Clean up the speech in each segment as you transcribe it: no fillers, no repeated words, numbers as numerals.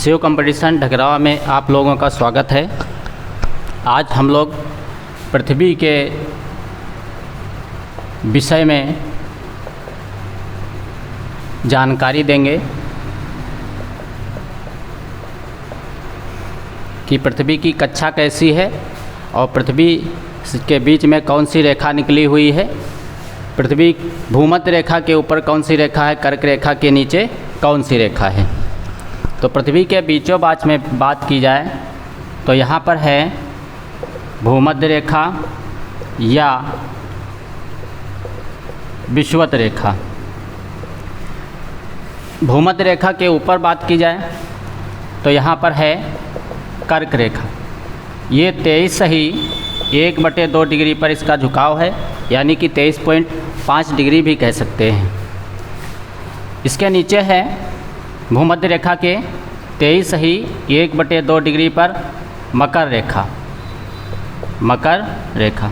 Shiv competition ढकरावा में आप लोगों का स्वागत है। आज हम लोग पृथ्वी के विषय में जानकारी देंगे कि पृथ्वी की कक्षा कैसी है और पृथ्वी के बीच में कौन सी रेखा निकली हुई है, पृथ्वी भूमध्य रेखा के ऊपर कौन सी रेखा है, कर्क रेखा के नीचे कौन सी रेखा है। तो पृथ्वी के बीचों बाच में बात की जाए तो यहाँ पर है भूमध्य रेखा या विषुवत रेखा। भूमध्य रेखा के ऊपर बात की जाए तो यहाँ पर है कर्क रेखा। ये 23 सही 1/2 डिग्री पर इसका झुकाव है, यानी कि 23.5 डिग्री भी कह सकते हैं। इसके नीचे है भूमध्य रेखा के 23 सही 1/2 डिग्री पर मकर रेखा। मकर रेखा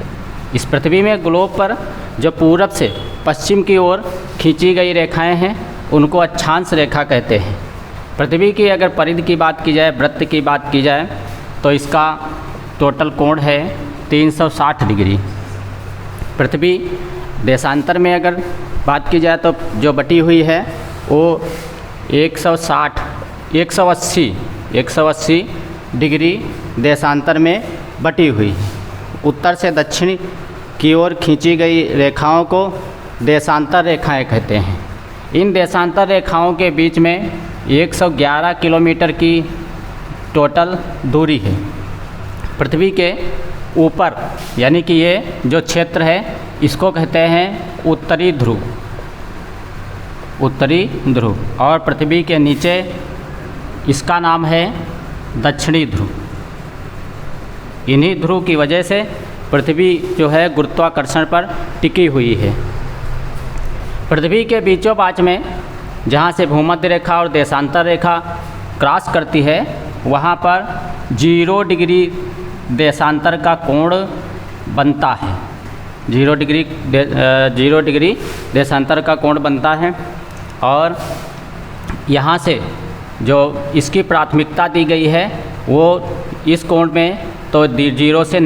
इस पृथ्वी में ग्लोब पर जो पूरब से पश्चिम की ओर खींची गई रेखाएं हैं उनको अक्षांश रेखा कहते हैं। पृथ्वी की अगर परिधि की बात की जाए, वृत्त की बात की जाए तो इसका टोटल कोण है 360 डिग्री। पृथ्वी देशांतर में अगर बात की जाए तो जो बटी हुई है वो 180 डिग्री देशांतर में बटी हुई है। उत्तर से दक्षिण की ओर खींची गई रेखाओं को देशांतर रेखाएं कहते हैं। इन देशांतर रेखाओं के बीच में 111 किलोमीटर की टोटल दूरी है। पृथ्वी के ऊपर यानी कि ये जो क्षेत्र है इसको कहते हैं उत्तरी ध्रुव, उत्तरी ध्रुव, और पृथ्वी के नीचे इसका नाम है दक्षिणी ध्रुव। इन्हीं ध्रुव की वजह से पृथ्वी जो है गुरुत्वाकर्षण पर टिकी हुई है। पृथ्वी के बीचों बाच में जहाँ से भूमध्य रेखा और देशांतर रेखा क्रॉस करती है वहाँ पर 0 डिग्री देशांतर का कोण बनता है। 0 डिग्री देशांतर का कोण बनता है। और यहाँ से जो इसकी प्राथमिकता दी गई है वो इस कोण में तो 0 से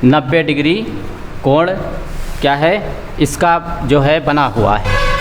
90 डिग्री कोण क्या है इसका जो है बना हुआ है।